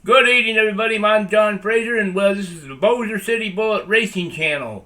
Good evening, everybody. I'm John Fraser, and this is the Bossier City Bullet Racing Channel.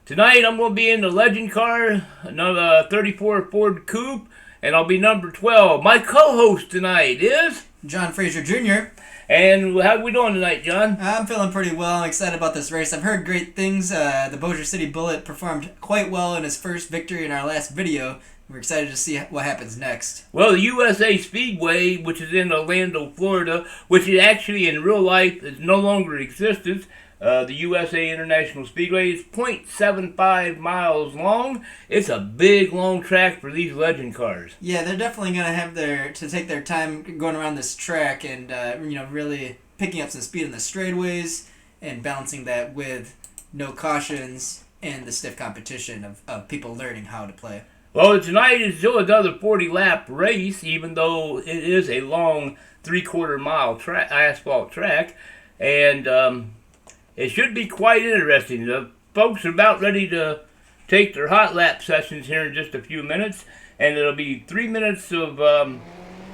Tonight, I'm going to be in the legend car, another 34 Ford Coupe, and I'll be number 12. My co-host tonight is John Fraser Jr. And how are we doing tonight, John? I'm feeling pretty well. I'm excited about this race. I've heard great things. The Bossier City Bullet performed quite well in his first victory in our last video. We're excited to see what happens next. Well, the USA Speedway, which is in Orlando, Florida, which is actually in real life is no longer existence. The USA International Speedway is 0.75 miles long. It's a big, long track for these legend cars. Yeah, they're definitely going to have to take their time going around this track and really picking up some speed in the straightaways and balancing that with no cautions and the stiff competition of people learning how to play. Well, tonight is still another 40-lap race, even though it is a long 3/4 mile asphalt track, and it should be quite interesting. The folks are about ready to take their hot lap sessions here in just a few minutes, and it'll be 3 minutes of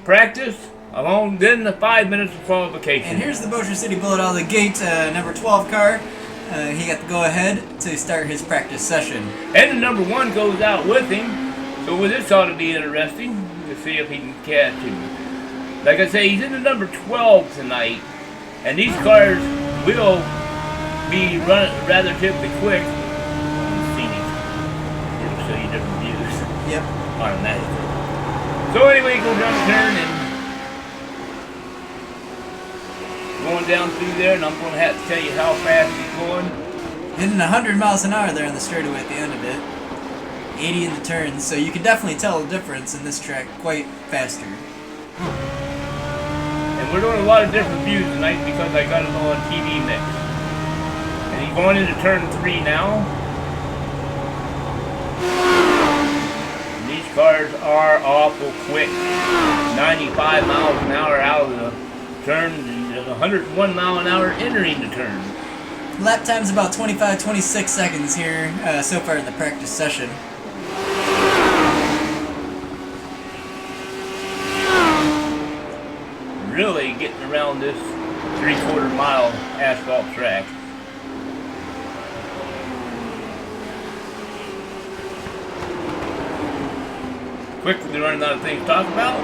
practice, then the 5 minutes of qualification. And here's the Bossier City Bullet out of the gate, number 12 car. He got to go ahead to start his practice session. And the number 1 goes out with him, so this ought to be interesting to see if he can catch him. Like I say, he's in the number 12 tonight, and these cars will be relatively quick. It'll show you different views. Yep. Automatically. So anyway, go down the turn and going down through there, and I'm going to have to tell you how fast he's going. Hitting 100 miles an hour there on the straightaway at the end of it. 80 in the turns, so you can definitely tell the difference in this track quite faster. And we're doing a lot of different views tonight because I got it on TV mix. And he's going into turn 3 now. And these cars are awful quick. 95 miles an hour out of the turn, and 101 mile an hour entering the turn. Lap time's about 25-26 seconds here so far in the practice session. Really getting around this 3/4 mile asphalt track. Quickly running out of things to talk about.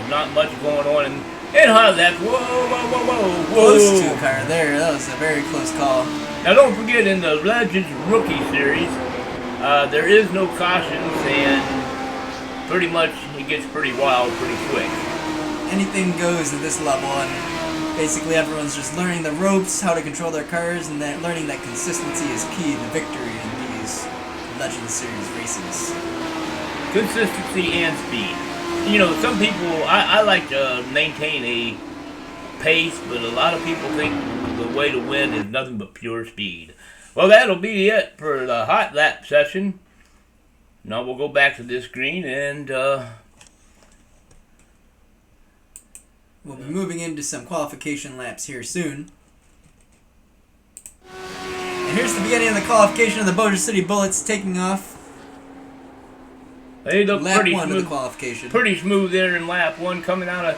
Not much going on in hot laps. Whoa. Close to a car there. That was a very close call. Now don't forget, in the Legends Rookie Series, there is no cautions, and pretty much it gets pretty wild pretty quick. Anything goes at this level, and basically everyone's just learning the ropes, how to control their cars, and that learning that consistency is key to victory in these Legends Series races. Consistency and speed. You know, some people, I like to maintain a pace, but a lot of people think the way to win is nothing but pure speed. Well, that'll be it for the hot lap session. Now we'll go back to this screen and we'll be moving into some qualification laps here soon. And here's the beginning of the qualification of the Bossier City Bullets taking off. They look lap pretty 1 smooth, of the qualification. Pretty smooth there in lap 1, coming out of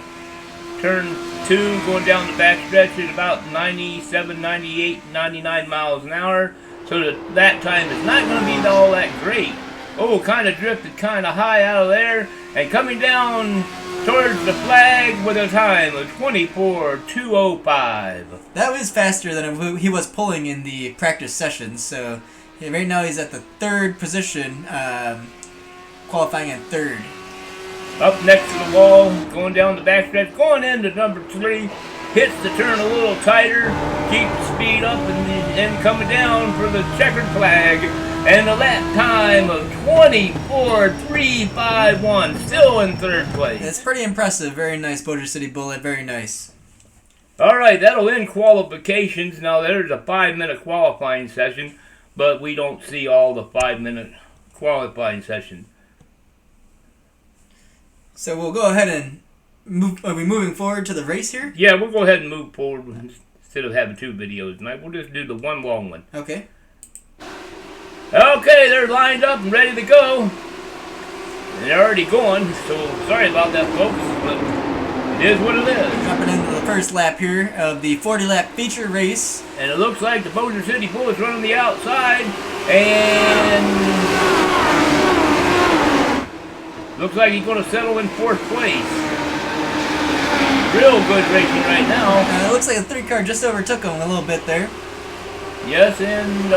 turn 2, going down the back stretch at about 97, 98, 99 miles an hour. So that time is not going to be all that great. Oh, kind of drifted kind of high out of there, and coming down towards the flag with a time of 24:205. That was faster than he was pulling in the practice sessions. So right now he's at the 3rd position, qualifying at 3rd. Up next to the wall, going down the backstretch, going into number 3, hits the turn a little tighter, keeps the speed up, and coming down for the checkered flag. And a lap time of 24:351, still in 3rd place. That's pretty impressive. Very nice, Bossier City Bullet. Very nice. All right, that'll end qualifications. Now, there's a 5-minute qualifying session, but we don't see all the 5-minute qualifying session. So we'll go ahead and move. Are we moving forward to the race here? Yeah, we'll go ahead and move forward instead of having 2 videos tonight. We'll just do the one long one. Okay. Okay, they're lined up and ready to go. And they're already going, so sorry about that, folks. But Is what it is. Jumping into the first lap here of the 40-lap feature race. And it looks like the Bossier City Bullet's running the outside. And looks like he's going to settle in 4th place. Real good racing right now. It looks like the 3-car just overtook him a little bit there. Yes, and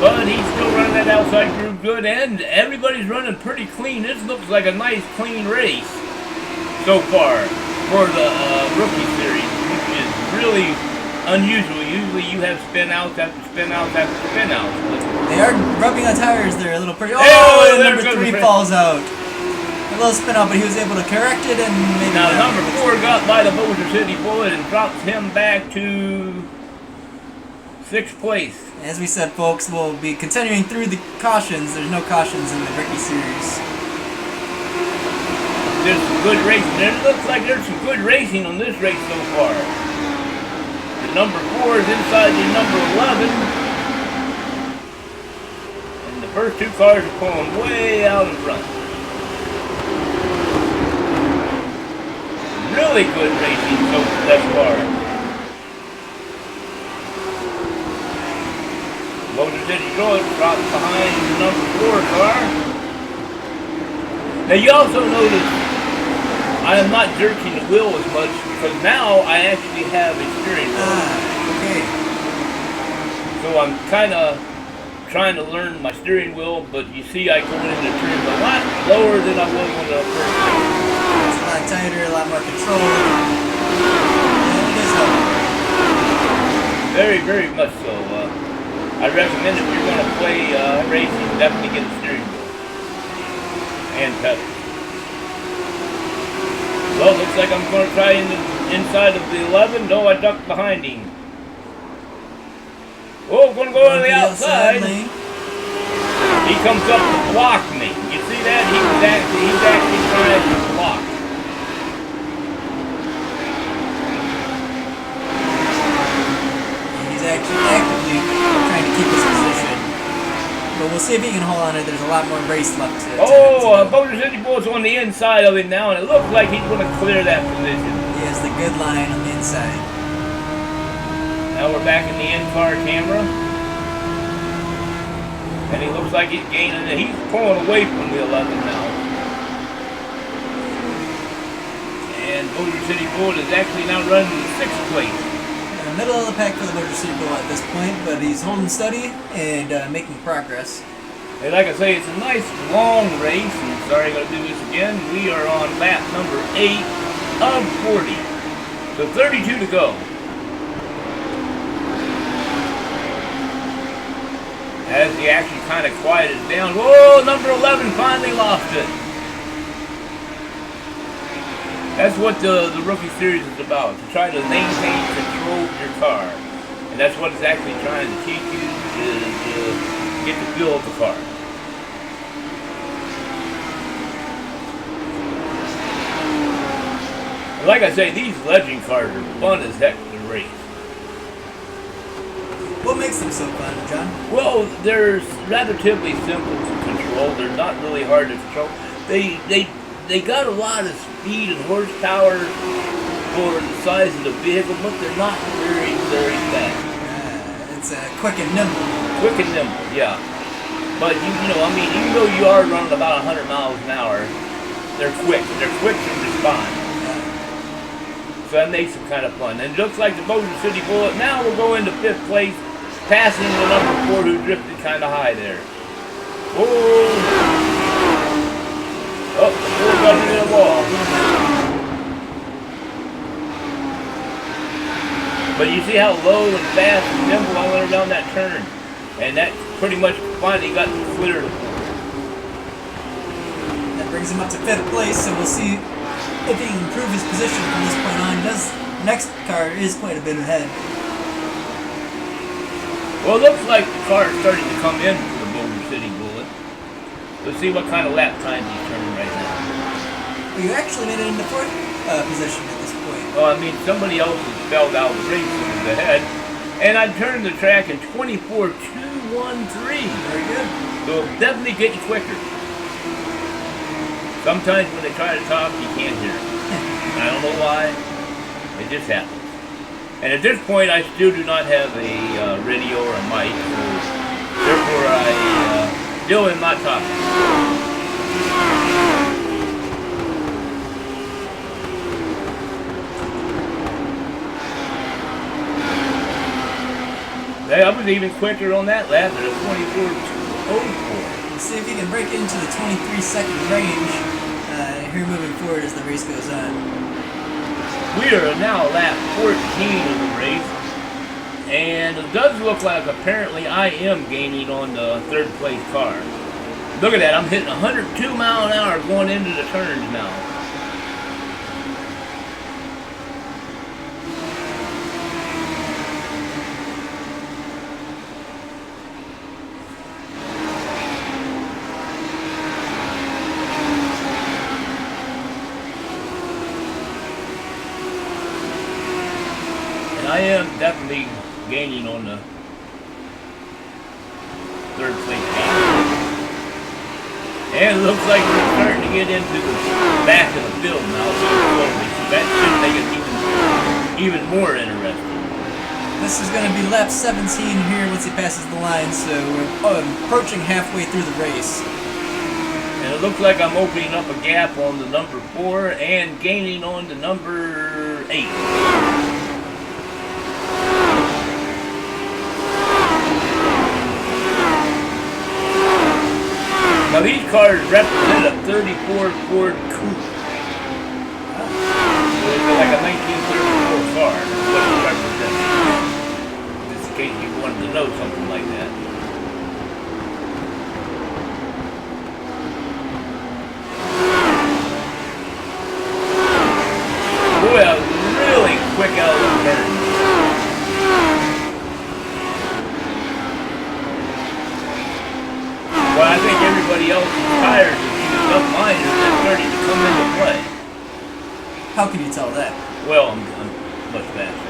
but he's still running that outside groove good, and everybody's running pretty clean. This looks like a nice, clean race so far for the rookie series, which is really unusual. Usually you have spin outs after spin outs after spin outs. They are rubbing on tires there a little pretty. Oh, and number 3 falls out. A little spin out, but he was able to correct it and maybe. Now number 4 got by the Bossier City Bullet and drops him back to 6th place. As we said, folks, we'll be continuing through the cautions. There's no cautions in the rookie series. There's some good racing. It looks like there's some good racing on this race so far. The number 4 is inside the number 11. And the first 2 cars are pulling way out in front. Really good racing thus far. Bossier City Bullet drops behind the number 4 car. Now you also notice I am not jerking the wheel as much because now I actually have a steering wheel. Okay. So I'm kind of trying to learn my steering wheel, but you see I go into turns a lot lower than I was when I first started. It's a lot tighter, a lot more control. And it is helpful. Very, very much so. I recommend if you're going to play racing, definitely get a steering wheel and pedals. Well, looks like I'm going to try inside of the 11. No, I ducked behind him. Oh, going to go on the outside. He comes up to block me. You see that? He's actually trying to block. He's actually actively trying to keep his position. But we'll see if he can hold on it. There's a lot more race left to Bossier City Bullet's on the inside of him now, and it looks like he's going to clear that position. He has the good line on the inside. Now we're back in the in-car camera. And he looks like he's gaining it. He's pulling away from the 11 now. And Bossier City Bullet is actually now running in 6th place. In the middle of the pack for the Bossier City Bullet at this point, but he's holding steady and making progress. And like I say, it's a nice long race, and sorry I gotta do this again. We are on lap number 8 of 40. So 32 to go. As he actually kind of quieted down. Whoa, number 11 finally lost it. That's what the rookie series is about, to try to maintain control of your car. And that's what it's actually trying to teach you, is get the feel of the car. And like I say, these legend cars are fun as heck to race. What makes them so fun, John? Well, they're relatively simple to control. They're not really hard to control. They got a lot of speed and horsepower for the size of the vehicle, but they're not very, very fast. It's quick and nimble. Quick and nimble, yeah. But you know, I mean, even though you are running about 100 miles an hour, they're quick. They're quick to respond. So that makes them kind of fun. And it looks like the Bossier City Bullet now will go into 5th place, passing the number 4 who drifted kind of high there. Oh! Oh, the 4 got into the wall. But you see how low and fast and nimble I went around that turn. And that pretty much finally got clear. That brings him up to 5th place, so we'll see if he can improve his position from this point on. Next car is quite a bit ahead. Well, it looks like the car is starting to come in for the Bossier City Bullet. Let's see what kind of lap time he's turning right now. Well, you actually made it into 4th position at this point. Well, I mean, somebody else has spelled out the race and is ahead. And I turned the track in 24.213. Very good. So it'll definitely get you quicker. Sometimes when they try to talk, you can't hear it. I know why. It just happens. And at this point, I still do not have a radio or a mic, so therefore I still in my topic. I was even quicker on that lap at a 24.04. Let's see if he can break into the 23-second range here moving forward as the race goes on. We are now lap 14 of the race, and it does look like apparently I am gaining on the third place car. Look at that, I'm hitting 102 miles an hour going into the turns now. I am definitely gaining on the third place game. And it looks like we're starting to get into the back of the field now slowly. So that should make it even more interesting. This is going to be lap 17 here once he passes the line, so we're approaching halfway through the race. And it looks like I'm opening up a gap on the number 4 and gaining on the number 8. Now these cars represent a 34 Ford Coupe. So it's like a 1934 car. That's what it represents. Just in case you wanted to know something like that. Boy, I was really quick out of the turn. Well, I think everybody else's tires is used up. Mine are starting to come into play. How can you tell that? Well, I'm much faster.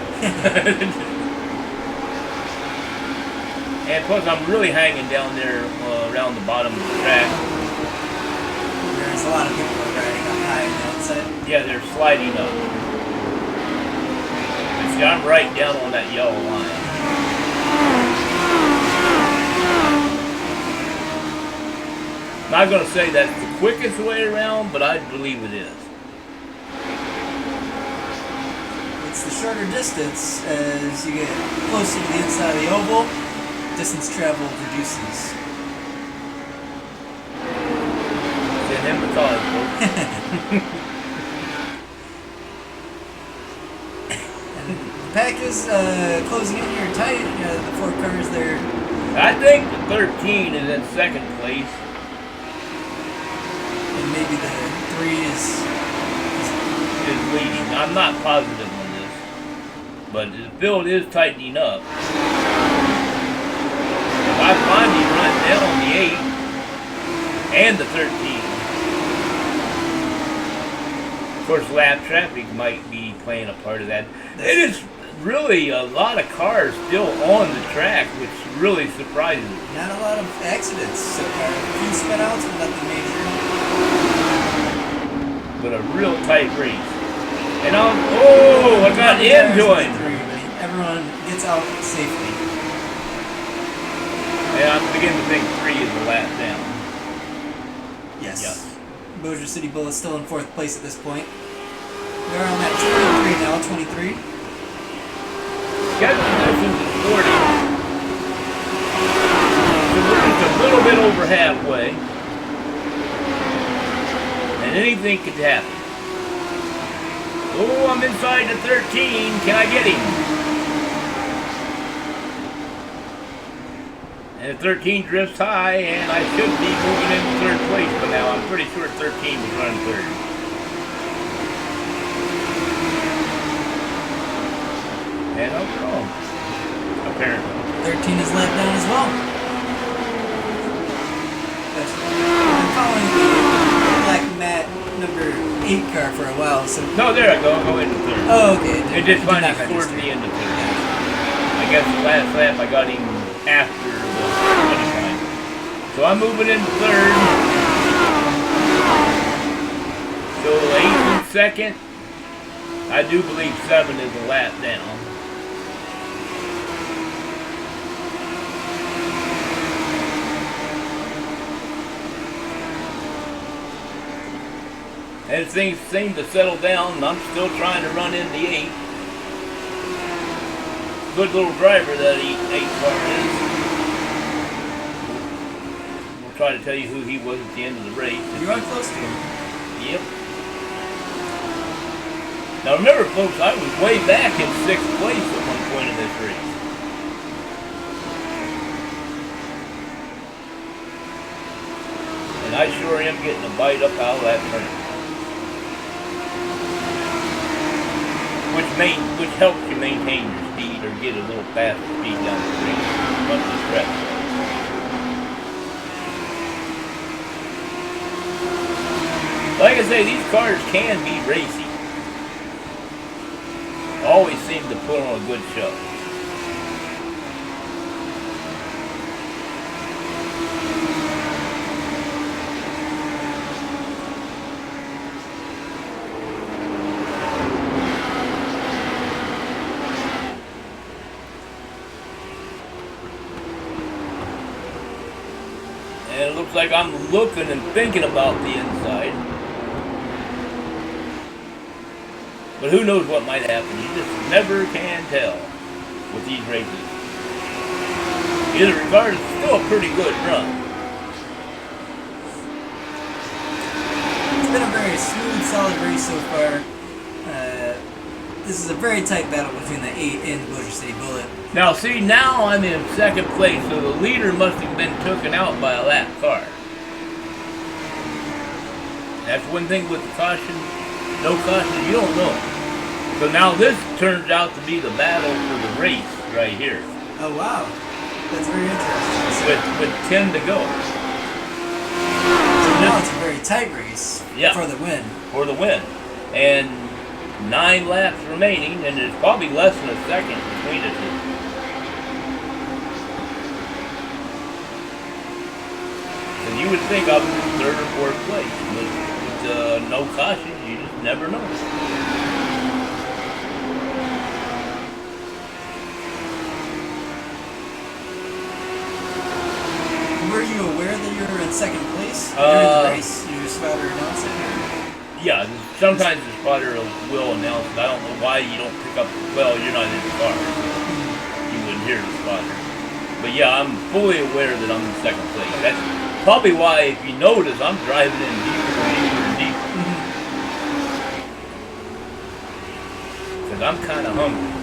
And plus, I'm really hanging down there around the bottom of the track. There's a lot of people riding up high on the outside. Yeah, they're sliding up. But see, I'm right down on that yellow line. Not going to say that's the quickest way around, but I believe it is. It's the shorter distance as you get closer to the inside of the oval. Distance traveled reduces. It's in folks. And the pack is closing in here tight. The 4 cars there. I think the 13 is in second place. And maybe the 3 is leading. I'm not positive on this, but the field is tightening up. If I find him right down on the 8 and the 13. Of course, lap traffic might be playing a part of that. It is really a lot of cars still on the track, which really surprises me. Not a lot of accidents so far. A few spin outs, but nothing major. But a real tight race. And I got into it. Everyone gets out safely. Yeah, I'm beginning to think 3 is the lap down. Yes. Yes. Bossier City Bullet still in 4th place at this point. We're on that 23 now, 23. Got the distance is 40. So we're just a little bit over halfway. And anything could happen. Oh, I'm inside the 13. Can I get him? And the 13 drifts high, and I should be moving into 3rd place by now. I'm pretty sure 13 was running 3rd. And I was wrong, apparently. 13 is let down as well. I'm following the black mat number 8 car for a while, so... No, there I go. I'll go into 3rd. Oh, okay. It just finally scored me into 3rd. I guess the last lap I got him after the finish line. So I'm moving into 3rd. So 8 in 2nd. I do believe 7 is a lap down. And things seem to settle down, and I'm still trying to run in the 8. Good little driver that 8 car is. We'll try to tell you who he was at the end of the race. You are close to him. Yep. Now remember, folks, I was way back in 6th place at one point in this race. And I sure am getting a bite up out of that turn. Which helps you maintain your speed or get a little faster speed down the street once the stretch. Like I say, these cars can be racy. Always seem to put on a good show. And it looks like I'm looking and thinking about the inside. But who knows what might happen. You just never can tell with these races. Either regard, it's still a pretty good run. It's been a very smooth, solid race so far. This is a very tight battle between the 8 and the Bossier City Bullet. Now see, now I'm in 2nd place, so the leader must have been taken out by a lap car. That's one thing with the caution. No caution, you don't know. So now this turns out to be the battle for the race right here. Oh wow, that's very interesting. With 10 to go. So now it's a very tight race for the win. For the win. And 9 laps remaining, and there's probably less than a second between the two. And you would think I was in 3rd or 4th place. With no caution, you just never know. Were you aware that you were in 2nd place during the race? Your spotter announced it? Yeah, sometimes the spotter will announce it. I don't know why you don't pick up. Well, you're not in the car, so you wouldn't hear the spotter. But yeah, I'm fully aware that I'm in 2nd place. That's probably why, if you notice, I'm driving in deeper and deeper and deeper. Because I'm kind of hungry.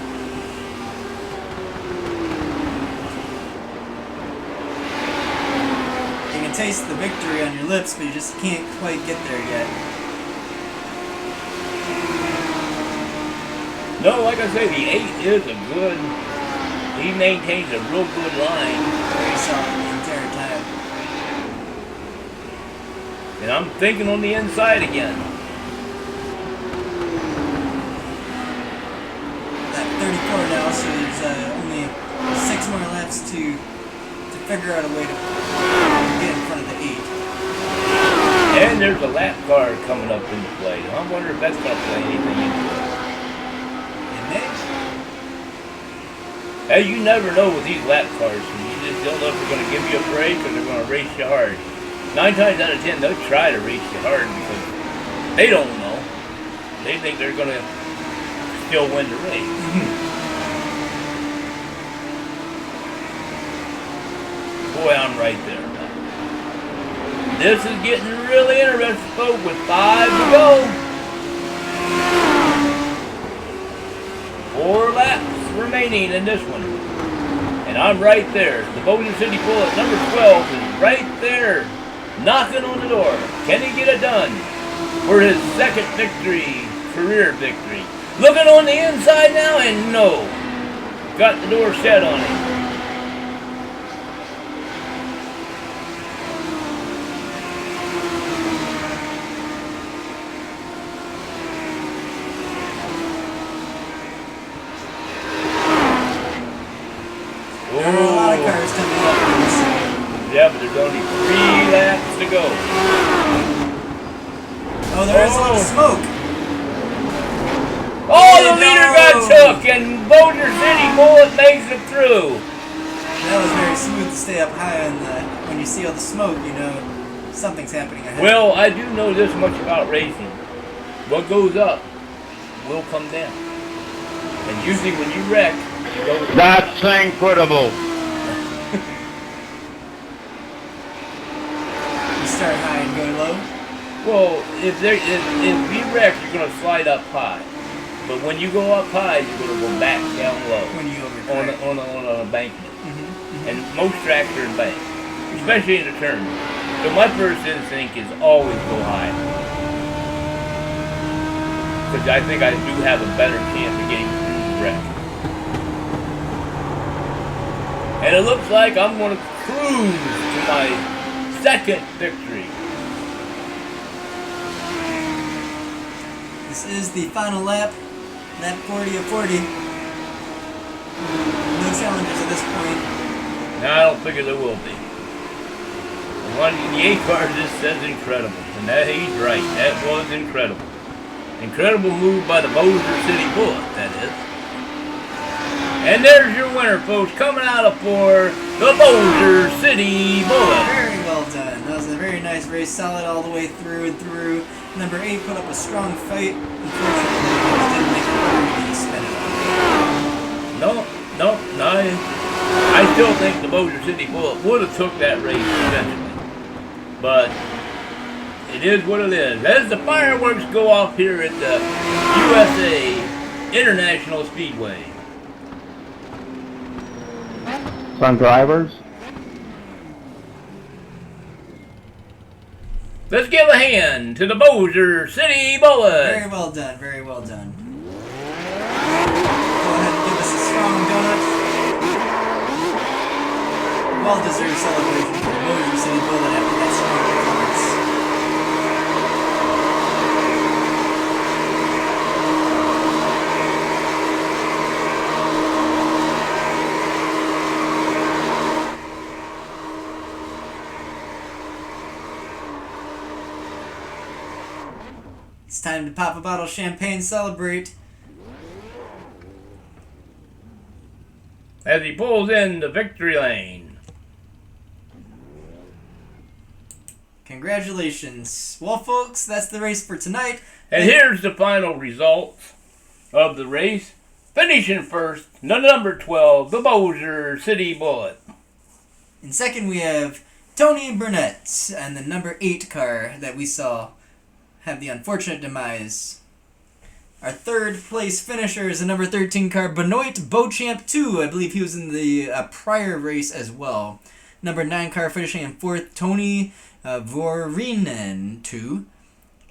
You can taste the victory on your lips, but you just can't quite get there yet. No, like I say, the 8 is a good, he maintains a real good line. Very solid the entire time. And I'm thinking on the inside again. At 34 now, so there's only 6 more laps to figure out a way to get in front of the 8. And there's a lap car coming up into play. I wonder if that's going to play anything into it. Hey, you never know with these lap cars. You just don't know if they're going to give you a break or they're going to race you hard. 9 times out of 10, they'll try to race you hard because they don't know. They think they're going to still win the race. Boy, I'm right there now. This is getting really interesting, folks, with 5 to go. 4 laps remaining in this one. And I'm right there. The Bossier City Bullet, number 12, is right there, knocking on the door. Can he get it done for his 2nd victory, career victory? Looking on the inside now, and no. Got the door shut on him. Yeah, but there's only 3 laps to go. Oh, there is a lot of smoke. Oh, the leader got took, and Bossier City Bullet makes it through. That was very smooth to stay up high on the. When you see all the smoke, you know something's happening ahead. Well, I do know this much about racing. What goes up will come down. And usually when you wreck, you go... That's incredible. You start high and go low. Well, if you wreck, you're going to slide up high. But when you go up high, you're going to go back down low. When you overcorrect. On an embankment. And most tracks are embanked, especially in the turn. So my first instinct is always go high. Because I think I do have a better chance of getting through the wreck. And it looks like I'm going to cruise to my second victory. This is the final lap. Lap 40 of 40. No challenges at this point. No, I don't figure there will be. The one in the 8 car just says incredible. And that he's right. That was incredible. Incredible move by the Bossier City Bullet, that is. And there's your winner, folks, coming out of for the Bossier City Bullet. Very well done. That was a very nice race, solid all the way through and through. Number 8 put up a strong fight. Unfortunately, didn't make it through the spin it. No. I still think the Bossier City Bullet would have took that race eventually. But it is what it is. As the fireworks go off here at the USA International Speedway. Some drivers. Let's give a hand to the Bossier City Bullet. Very well done. Very well done. Go ahead and give us a strong donut. Well-deserved celebration for the Bossier City Bullet after that strong performance. It's time to pop a bottle of champagne, celebrate. As he pulls in the victory lane. Congratulations. Well, folks, that's the race for tonight. And here's the final results of the race. Finishing first, the number 12, the Bossier City Bullet. In second, we have Tony Burnett and the number 8 car that we saw have the unfortunate demise. Our third place finisher is the number 13 car, Benoit Beauchamp 2. I believe he was in the prior race as well. Number 9 car finishing in fourth, Tony Vorinen 2.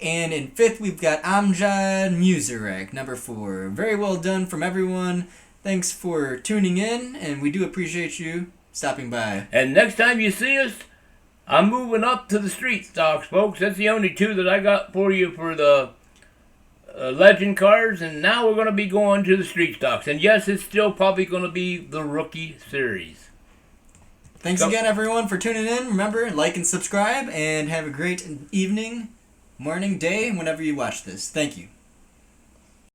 And in fifth, we've got Amjad Musarek, number 4. Very well done from everyone. Thanks for tuning in, and we do appreciate you stopping by. And next time you see us, I'm moving up to the street stocks, folks. That's the only 2 that I got for you for the legend cars, and now we're going to be going to the street stocks. And yes, it's still probably going to be the rookie series. Thanks again, everyone, for tuning in. Remember, like and subscribe, and have a great evening, morning, day, whenever you watch this. Thank you.